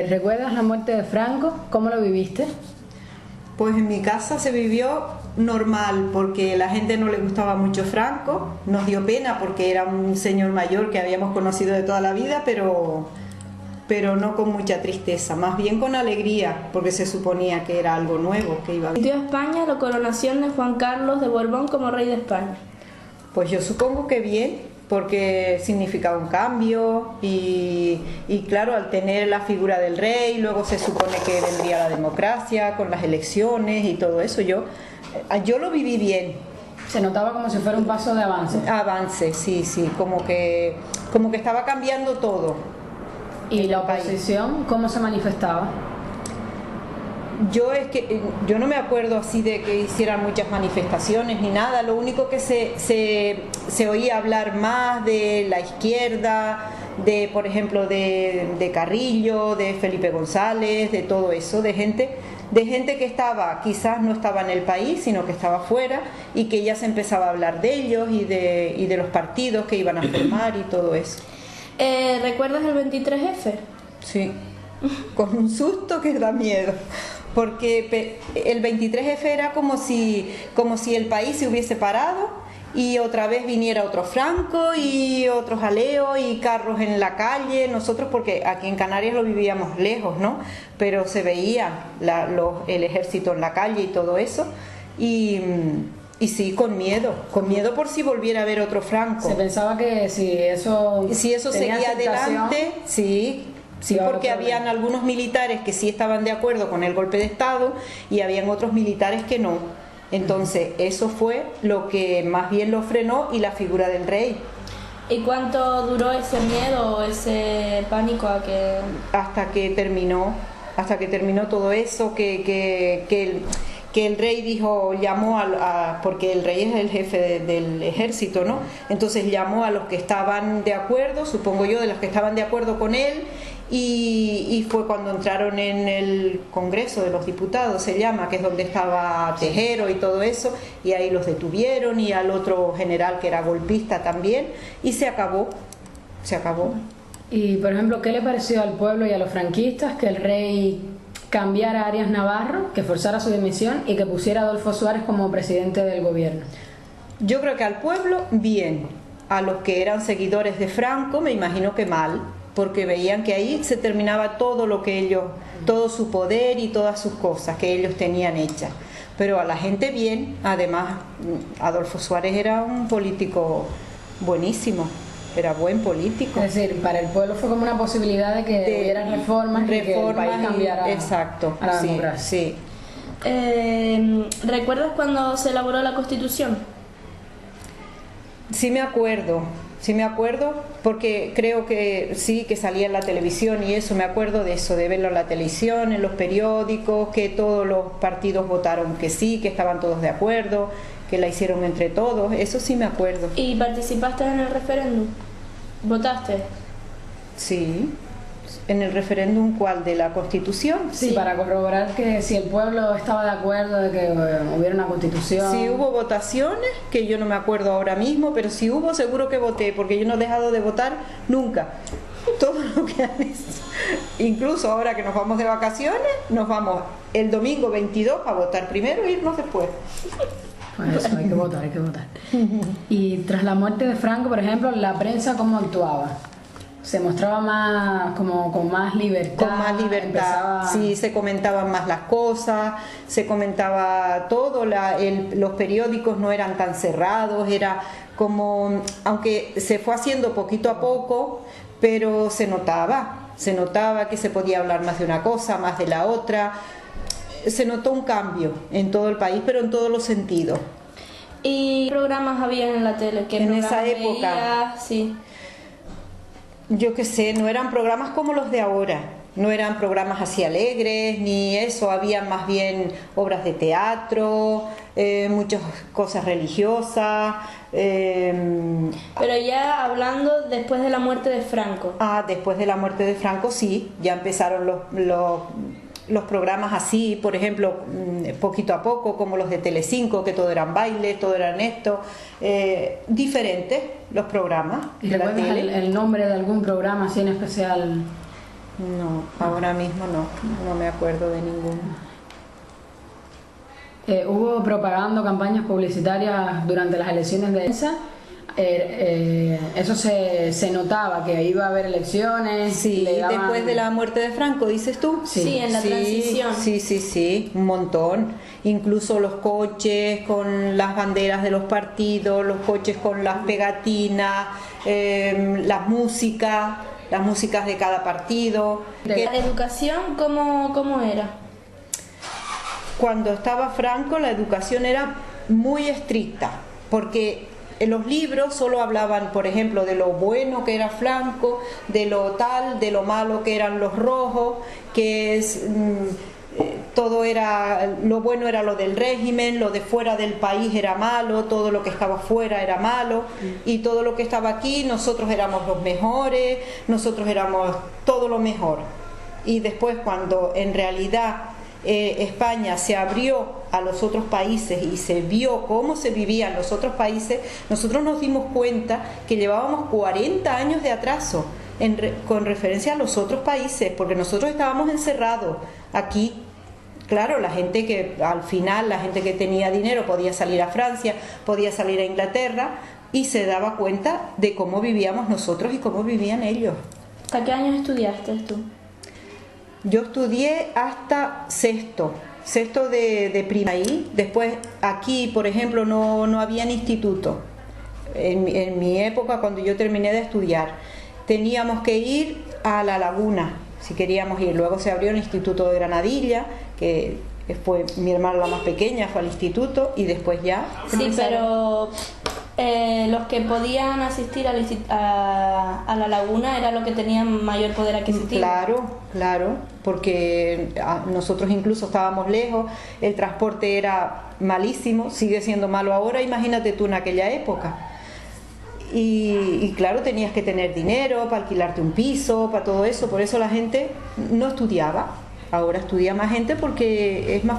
¿Recuerdas la muerte de Franco? ¿Cómo lo viviste? Pues en mi casa se vivió normal, porque a la gente no le gustaba mucho Franco. Nos dio pena porque era un señor mayor que habíamos conocido de toda la vida, pero no con mucha tristeza, más bien con alegría, porque se suponía que era algo nuevo que iba a venir. ¿Dio a España la coronación de Juan Carlos de Borbón como rey de España? Pues yo supongo que bien, porque significaba un cambio y claro, al tener la figura del rey, luego se supone que vendría la democracia con las elecciones y todo eso. Yo lo viví bien. Se notaba como si fuera un paso de avance. Avance, sí, como que estaba cambiando todo. ¿Y la oposición cómo se manifestaba? Yo no me acuerdo así de que hicieran muchas manifestaciones ni nada. Lo único que se oía hablar más de la izquierda, de por ejemplo de Carrillo, de Felipe González, de todo eso, de gente que quizás no estaba en el país, sino que estaba fuera, y que ya se empezaba a hablar de ellos y de los partidos que iban a formar y todo eso. ¿Recuerdas el 23F? Sí, con un susto que da miedo, porque el 23F era como si el país se hubiese parado y otra vez viniera otro Franco y otro jaleo y carros en la calle. Nosotros, porque aquí en Canarias lo vivíamos lejos, ¿no? Pero se veía el ejército en la calle y todo eso, y sí, con miedo por si volviera a haber otro Franco. Se pensaba que si eso seguía adelante, sí, porque habían algunos militares que sí estaban de acuerdo con el golpe de Estado y habían otros militares que no. Entonces eso fue lo que más bien lo frenó, y la figura del rey. ¿Y cuánto duró ese miedo o ese pánico hasta que terminó todo eso, que el rey llamó porque el rey es el jefe del ejército, ¿no? Entonces llamó a los que estaban de acuerdo, supongo yo, de los que estaban de acuerdo con él, y fue cuando entraron en el Congreso de los Diputados, se llama, que es donde estaba Tejero y todo eso, y ahí los detuvieron, y al otro general que era golpista también, y se acabó. Y por ejemplo, ¿qué le pareció al pueblo y a los franquistas que el rey cambiara a Arias Navarro, que forzara su dimisión y que pusiera a Adolfo Suárez como presidente del gobierno? Yo creo que al pueblo bien, a los que eran seguidores de Franco me imagino que mal, porque veían que ahí se terminaba todo su poder y todas sus cosas que ellos tenían hechas. Pero a la gente bien. Además, Adolfo Suárez era un político buenísimo. Era buen político. Es decir, para el pueblo fue como una posibilidad de que hubiera reformas y que el país cambiara. Exacto, a la democracia. Sí. ¿Recuerdas cuando se elaboró la Constitución? Sí me acuerdo, porque creo que sí, que salía en la televisión y eso, me acuerdo de eso, de verlo en la televisión, en los periódicos, que todos los partidos votaron que sí, que estaban todos de acuerdo, que la hicieron entre todos, eso sí me acuerdo. ¿Y participaste en el referéndum? ¿Votaste? Sí. ¿En el referéndum cuál? ¿De la Constitución? Sí, para corroborar que si el pueblo estaba de acuerdo de que hubiera una Constitución. Sí, hubo votaciones, que yo no me acuerdo ahora mismo, pero si hubo, seguro que voté, porque yo no he dejado de votar nunca. Todo lo que han hecho. Incluso ahora que nos vamos de vacaciones, nos vamos el domingo 22 a votar primero e irnos después. Pues eso, hay que votar. Y tras la muerte de Franco, por ejemplo, la prensa, ¿cómo actuaba? Se mostraba más, como con más libertad. Con más libertad, sí, se comentaban más las cosas, se comentaba todo, los periódicos no eran tan cerrados, era como, aunque se fue haciendo poquito a poco, pero se notaba que se podía hablar más de una cosa, más de la otra. Se notó un cambio en todo el país, pero en todos los sentidos. ¿Y qué programas había en la tele? ¿Qué en esa época? Veías? Sí. Yo qué sé, no eran programas como los de ahora, no eran programas así alegres, ni eso, había más bien obras de teatro, muchas cosas religiosas. Pero ya hablando después de la muerte de Franco. Después de la muerte de Franco sí, ya empezaron los programas así, por ejemplo, poquito a poco, como los de Telecinco, que todo eran bailes, todo eran esto, diferentes los programas. ¿Y recuerdas el nombre de algún programa así en especial? No, ahora mismo no me acuerdo de ninguno. Hubo propaganda, campañas publicitarias durante las elecciones de ESA. Eso se notaba, que iba a haber elecciones. Sí, después de la muerte de Franco, dices tú. Sí, en la transición. Sí, un montón. Incluso los coches con las banderas de los partidos, los coches con las pegatinas, las músicas de cada partido. ¿La educación cómo era? Cuando estaba Franco, la educación era muy estricta, porque en los libros solo hablaban, por ejemplo, de lo bueno que era Franco, de lo malo que eran los rojos, que es todo era, lo bueno era lo del régimen, lo de fuera del país era malo, todo lo que estaba fuera era malo, y todo lo que estaba aquí, nosotros éramos los mejores, nosotros éramos todo lo mejor. Y después, cuando en realidad España se abrió a los otros países y se vio cómo se vivía en los otros países, nosotros nos dimos cuenta que llevábamos 40 años de atraso con referencia a los otros países, porque nosotros estábamos encerrados aquí. Claro, la gente que al final, la gente que tenía dinero podía salir a Francia, podía salir a Inglaterra, y se daba cuenta de cómo vivíamos nosotros y cómo vivían ellos. ¿Hasta qué años estudiaste tú? Yo estudié hasta sexto de primaria. Después aquí, por ejemplo, no había instituto. En mi época, cuando yo terminé de estudiar, teníamos que ir a La Laguna si queríamos ir. Luego se abrió el Instituto de Granadilla, que fue mi hermana la más pequeña, fue al instituto, y después ya. Sí, pero los que podían asistir a La Laguna era los que tenían mayor poder adquisitivo. Claro, porque nosotros incluso estábamos lejos, el transporte era malísimo, sigue siendo malo ahora, imagínate tú en aquella época. Y claro, tenías que tener dinero para alquilarte un piso, para todo eso, por eso la gente no estudiaba. Ahora estudia más gente porque es más